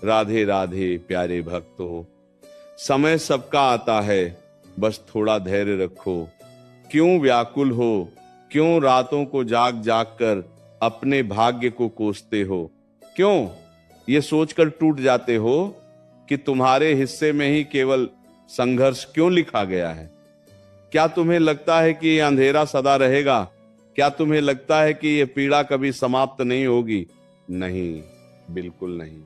राधे राधे प्यारे भक्तों, समय सबका आता है, बस थोड़ा धैर्य रखो। क्यों व्याकुल हो, क्यों रातों को जाग जाग कर अपने भाग्य को कोसते हो? क्यों ये सोचकर टूट जाते हो कि तुम्हारे हिस्से में ही केवल संघर्ष क्यों लिखा गया है? क्या तुम्हें लगता है कि ये अंधेरा सदा रहेगा? क्या तुम्हें लगता है कि ये पीड़ा कभी समाप्त नहीं होगी? नहीं, बिल्कुल नहीं।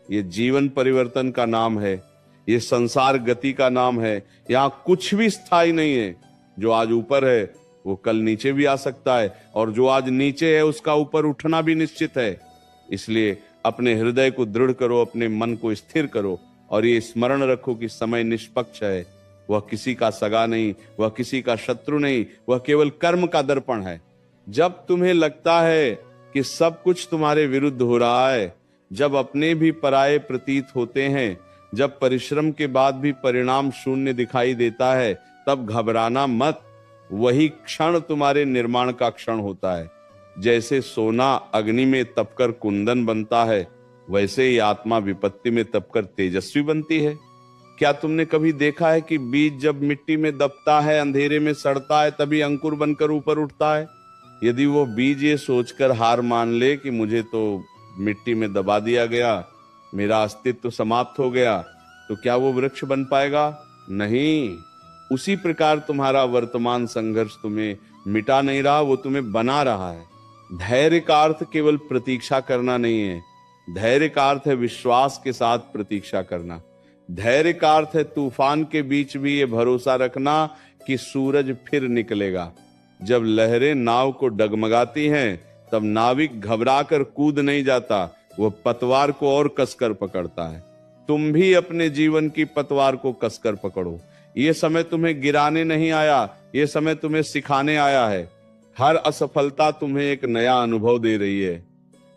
ये जीवन परिवर्तन का नाम है, ये संसार गति का नाम है। यहां कुछ भी स्थायी नहीं है। जो आज ऊपर है वो कल नीचे भी आ सकता है, और जो आज नीचे है उसका ऊपर उठना भी निश्चित है। इसलिए अपने हृदय को दृढ़ करो, अपने मन को स्थिर करो, और ये स्मरण रखो कि समय निष्पक्ष है। वह किसी का सगा नहीं, वह किसी का शत्रु नहीं, वह केवल कर्म का दर्पण है। जब तुम्हें लगता है कि सब कुछ तुम्हारे विरुद्ध हो रहा है, जब अपने भी पराये प्रतीत होते हैं, जब परिश्रम के बाद भी परिणाम शून्य दिखाई देता है, तब घबराना मत। वही क्षण तुम्हारे निर्माण का क्षण होता है। जैसे सोना अग्नि में तपकर कुंदन बनता है, वैसे ही आत्मा विपत्ति में तपकर तेजस्वी बनती है। क्या तुमने कभी देखा है कि बीज जब मिट्टी में दबता है, अंधेरे में सड़ता है, तभी अंकुर बनकर ऊपर उठता है? यदि वो बीज ये सोचकर हार मान ले कि मुझे तो मिट्टी में दबा दिया गया, मेरा अस्तित्व समाप्त हो गया, तो क्या वो वृक्ष बन पाएगा? नहीं। उसी प्रकार तुम्हारा वर्तमान संघर्ष तुम्हें मिटा नहीं रहा, वो तुम्हें बना रहा है। धैर्य का अर्थ केवल प्रतीक्षा करना नहीं है। धैर्य का अर्थ है विश्वास के साथ प्रतीक्षा करना। धैर्य का अर्थ है तूफान के बीच भी ये भरोसा रखना कि सूरज फिर निकलेगा। जब लहरें नाव को डगमगाती हैं, तब नाविक घबराकर कूद नहीं जाता, वह पतवार को और कसकर पकड़ता है। तुम भी अपने जीवन की पतवार को कसकर पकड़ो। ये समय तुम्हें गिराने नहीं आया, ये समय तुम्हें सिखाने आया है। हर असफलता तुम्हें एक नया अनुभव दे रही है।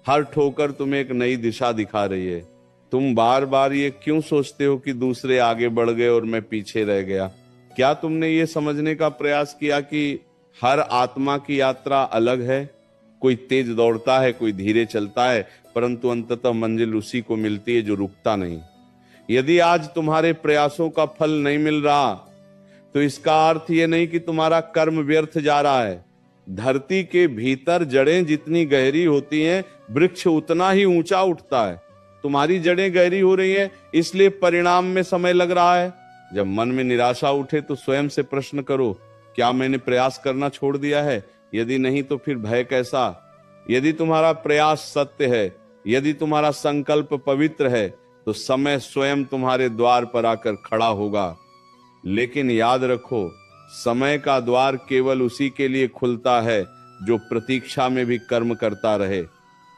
हर ठोकर तुम्हें एक नई दिशा दिखा रही है। तुम बार बार ये क्यों सोचते हो कि दूसरे आगे बढ़ गए और मैं पीछे रह गया? क्या तुमने ये समझने का प्रयास किया कि हर आत्मा की यात्रा अलग है? कोई तेज दौड़ता है, कोई धीरे चलता है, परंतु अंततः मंजिल उसी को मिलती है जो रुकता नहीं। यदि आज तुम्हारे प्रयासों का फल नहीं मिल रहा, तो इसका अर्थ यह नहीं कि तुम्हारा कर्म व्यर्थ जा रहा है। धरती के भीतर जड़ें जितनी गहरी होती हैं, वृक्ष उतना ही ऊंचा उठता है। तुम्हारी जड़ें गहरी हो रही हैं, इसलिए परिणाम में समय लग रहा है। जब मन में निराशा उठे तो स्वयं से प्रश्न करो, क्या मैंने प्रयास करना छोड़ दिया है? यदि नहीं तो फिर भय कैसा? यदि तुम्हारा प्रयास सत्य है, यदि तुम्हारा संकल्प पवित्र है, तो समय स्वयं तुम्हारे द्वार पर आकर खड़ा होगा। लेकिन याद रखो, समय का द्वार केवल उसी के लिए खुलता है जो प्रतीक्षा में भी कर्म करता रहे।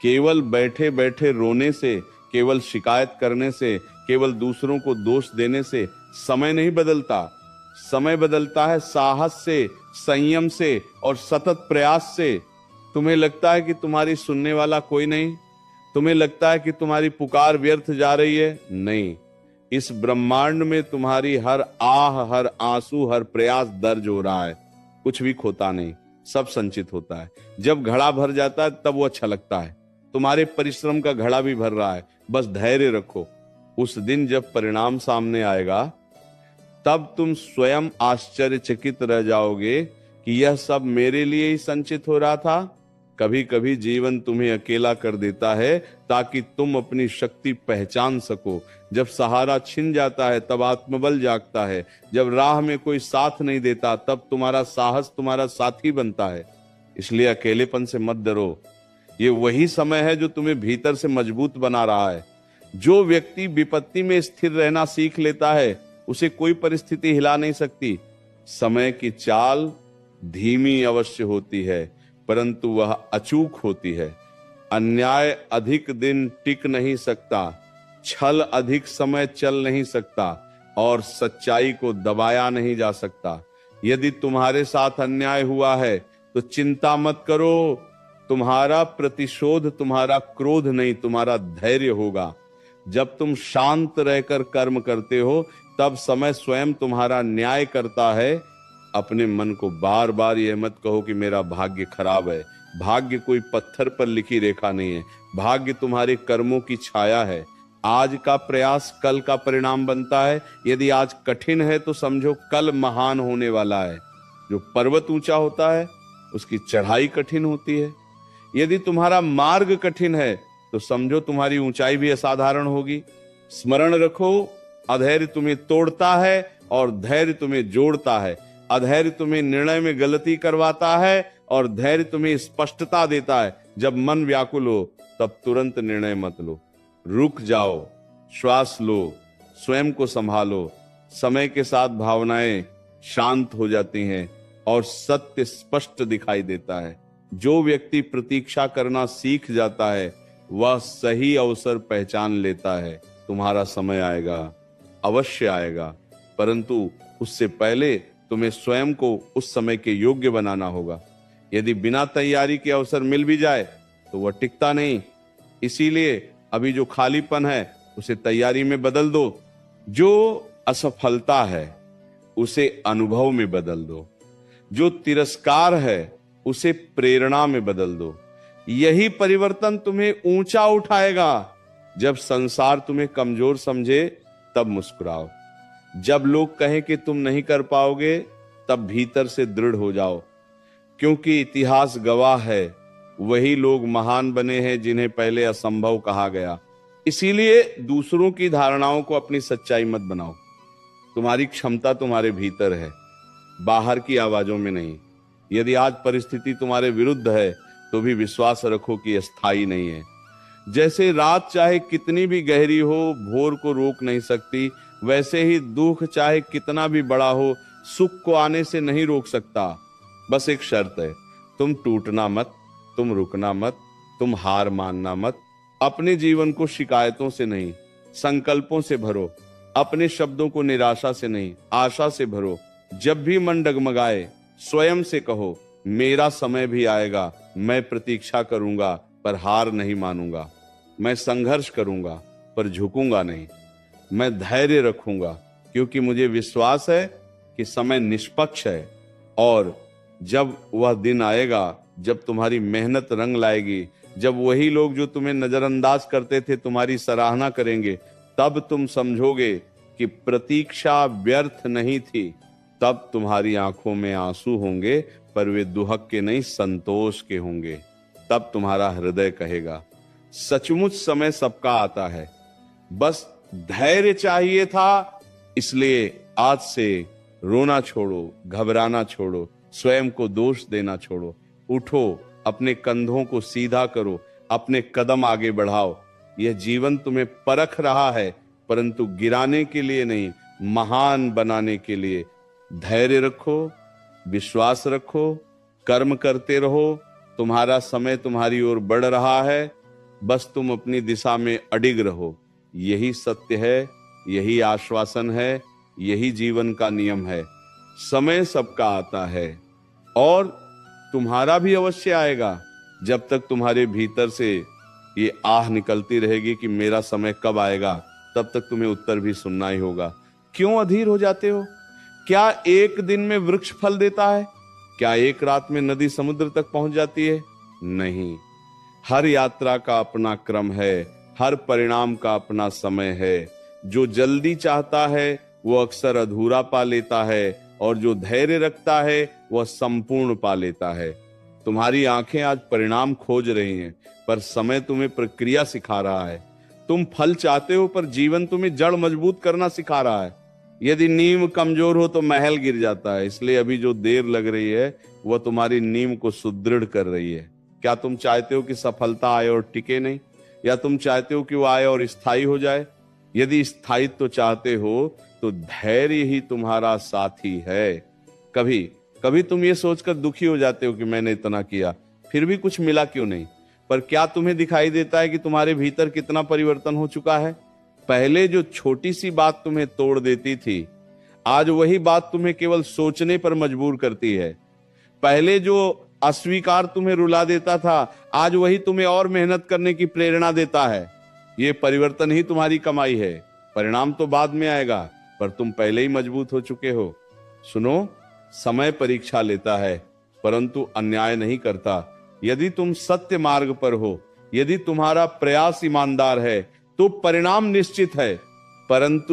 केवल बैठे बैठे रोने से, केवल शिकायत करने से, केवल दूसरों को दोष देने से समय नहीं बदलता। समय बदलता है साहस से, संयम से और सतत प्रयास से। तुम्हें लगता है कि तुम्हारी सुनने वाला कोई नहीं? तुम्हें लगता है कि तुम्हारी पुकार व्यर्थ जा रही है? नहीं, इस ब्रह्मांड में तुम्हारी हर आह, हर आंसू, हर प्रयास दर्ज हो रहा है। कुछ भी खोता नहीं, सब संचित होता है। जब घड़ा भर जाता है तब वो अच्छा लगता है। तुम्हारे परिश्रम का घड़ा भी भर रहा है, बस धैर्य रखो। उस दिन जब परिणाम सामने आएगा, तब तुम स्वयं आश्चर्यचकित रह जाओगे कि यह सब मेरे लिए ही संचित हो रहा था। कभी कभी जीवन तुम्हें अकेला कर देता है ताकि तुम अपनी शक्ति पहचान सको। जब सहारा छिन जाता है तब आत्मबल जागता है। जब राह में कोई साथ नहीं देता तब तुम्हारा साहस तुम्हारा साथी बनता है। इसलिए अकेलेपन से मत डरो। ये वही समय है जो तुम्हें भीतर से मजबूत बना रहा है। जो व्यक्ति विपत्ति में स्थिर रहना सीख लेता है, उसे कोई परिस्थिति हिला नहीं सकती। समय की चाल धीमी अवश्य होती है, परंतु वह अचूक होती है। अन्याय अधिक दिन टिक नहीं सकता, छल अधिक समय चल नहीं सकता, और सच्चाई को दबाया नहीं जा सकता। यदि तुम्हारे साथ अन्याय हुआ है तो चिंता मत करो। तुम्हारा प्रतिशोध तुम्हारा क्रोध नहीं, तुम्हारा धैर्य होगा। जब तुम शांत रहकर कर्म करते हो, तब समय स्वयं तुम्हारा न्याय करता है। अपने मन को बार बार यह मत कहो कि मेरा भाग्य खराब है। भाग्य कोई पत्थर पर लिखी रेखा नहीं है। भाग्य तुम्हारे कर्मों की छाया है। आज का प्रयास कल का परिणाम बनता है। यदि आज कठिन है तो समझो कल महान होने वाला है। जो पर्वत ऊंचा होता है उसकी चढ़ाई कठिन होती है। यदि तुम्हारा मार्ग कठिन है तो समझो तुम्हारी ऊंचाई भी असाधारण होगी। स्मरण रखो, अधैर्य तुम्हें तोड़ता है और धैर्य तुम्हें जोड़ता है। अधैर्य तुम्हें निर्णय में गलती करवाता है और धैर्य तुम्हें स्पष्टता देता है। जब मन व्याकुल हो तब तुरंत निर्णय मत लो, रुक जाओ, श्वास लो, स्वयं को संभालो। समय के साथ भावनाएं शांत हो जाती हैं और सत्य स्पष्ट दिखाई देता है। जो व्यक्ति प्रतीक्षा करना सीख जाता है वह सही अवसर पहचान लेता है। तुम्हारा समय आएगा, अवश्य आएगा, परंतु उससे पहले तुम्हें स्वयं को उस समय के योग्य बनाना होगा। यदि बिना तैयारी के अवसर मिल भी जाए तो वह टिकता नहीं। इसीलिए अभी जो खालीपन है उसे तैयारी में बदल दो। जो असफलता है उसे अनुभव में बदल दो। जो तिरस्कार है उसे प्रेरणा में बदल दो। यही परिवर्तन तुम्हें ऊंचा उठाएगा। जब संसार तुम्हें कमजोर समझे तब मुस्कुराओ। जब लोग कहें कि तुम नहीं कर पाओगे तब भीतर से दृढ़ हो जाओ, क्योंकि इतिहास गवाह है वही लोग महान बने हैं जिन्हें पहले असंभव कहा गया। इसीलिए दूसरों की धारणाओं को अपनी सच्चाई मत बनाओ। तुम्हारी क्षमता तुम्हारे भीतर है, बाहर की आवाजों में नहीं। यदि आज परिस्थिति तुम्हारे विरुद्ध है तो भी विश्वास रखो कि स्थायी नहीं है। जैसे रात चाहे कितनी भी गहरी हो भोर को रोक नहीं सकती, वैसे ही दुख चाहे कितना भी बड़ा हो सुख को आने से नहीं रोक सकता। बस एक शर्त है, तुम टूटना मत, तुम रुकना मत, तुम हार मानना मत। अपने जीवन को शिकायतों से नहीं संकल्पों से भरो। अपने शब्दों को निराशा से नहीं आशा से भरो। जब भी मन डगमगाए स्वयं से कहो, मेरा समय भी आएगा, मैं प्रतीक्षा करूंगा पर हार नहीं मानूंगा। मैं संघर्ष करूंगा पर झुकूंगा नहीं। मैं धैर्य रखूंगा क्योंकि मुझे विश्वास है कि समय निष्पक्ष है। और जब वह दिन आएगा जब तुम्हारी मेहनत रंग लाएगी, जब वही लोग जो तुम्हें नजरअंदाज करते थे तुम्हारी सराहना करेंगे, तब तुम समझोगे कि प्रतीक्षा व्यर्थ नहीं थी। तब तुम्हारी आंखों में आंसू होंगे पर वे दुहक के नहीं संतोष के होंगे। तब तुम्हारा हृदय कहेगा, सचमुच समय सबका आता है, बस धैर्य चाहिए था। इसलिए आज से रोना छोड़ो, घबराना छोड़ो, स्वयं को दोष देना छोड़ो। उठो, अपने कंधों को सीधा करो, अपने कदम आगे बढ़ाओ। यह जीवन तुम्हें परख रहा है, परंतु गिराने के लिए नहीं, महान बनाने के लिए। धैर्य रखो, विश्वास रखो, कर्म करते रहो। तुम्हारा समय तुम्हारी ओर बढ़ रहा है, बस तुम अपनी दिशा में अडिग रहो। यही सत्य है, यही आश्वासन है, यही जीवन का नियम है। समय सबका आता है और तुम्हारा भी अवश्य आएगा। जब तक तुम्हारे भीतर से ये आह निकलती रहेगी कि मेरा समय कब आएगा, तब तक तुम्हें उत्तर भी सुनना ही होगा। क्यों अधीर हो जाते हो? क्या एक दिन में वृक्ष फल देता है? क्या एक रात में नदी समुद्र तक पहुंच जाती है? नहीं। हर यात्रा का अपना क्रम है, हर परिणाम का अपना समय है। जो जल्दी चाहता है वो अक्सर अधूरा पा लेता है और जो धैर्य रखता है वह संपूर्ण पा लेता है। तुम्हारी आंखें आज परिणाम खोज रही हैं, पर समय तुम्हें प्रक्रिया सिखा रहा है। तुम फल चाहते हो पर जीवन तुम्हें जड़ मजबूत करना सिखा रहा है। यदि नींव कमजोर हो तो महल गिर जाता है। इसलिए अभी जो देर लग रही है वह तुम्हारी नींव को सुदृढ़ कर रही है। क्या तुम चाहते हो कि सफलता आए और टिके नहीं, या तुम चाहते हो कि वो आए और स्थायी हो जाए? यदि स्थायित्व तो चाहते हो तो धैर्य ही तुम्हारा साथी है। कभी कभी तुम ये सोचकर दुखी हो जाते हो कि मैंने इतना किया फिर भी कुछ मिला क्यों नहीं, पर क्या तुम्हें दिखाई देता है कि तुम्हारे भीतर कितना परिवर्तन हो चुका है? पहले जो छोटी सी बात तुम्हें तोड़ देती थी, आज वही बात तुम्हें केवल सोचने पर मजबूर करती है। पहले जो अस्वीकार तुम्हें रुला देता था, आज वही तुम्हें और मेहनत करने की प्रेरणा देता है। ये परिवर्तन ही तुम्हारी कमाई है। परिणाम तो बाद में आएगा, पर तुम पहले ही मजबूत हो चुके हो। सुनो, समय परीक्षा लेता है परंतु अन्याय नहीं करता। यदि तुम सत्य मार्ग पर हो, यदि तुम्हारा प्रयास ईमानदार है, तो परिणाम निश्चित है, परंतु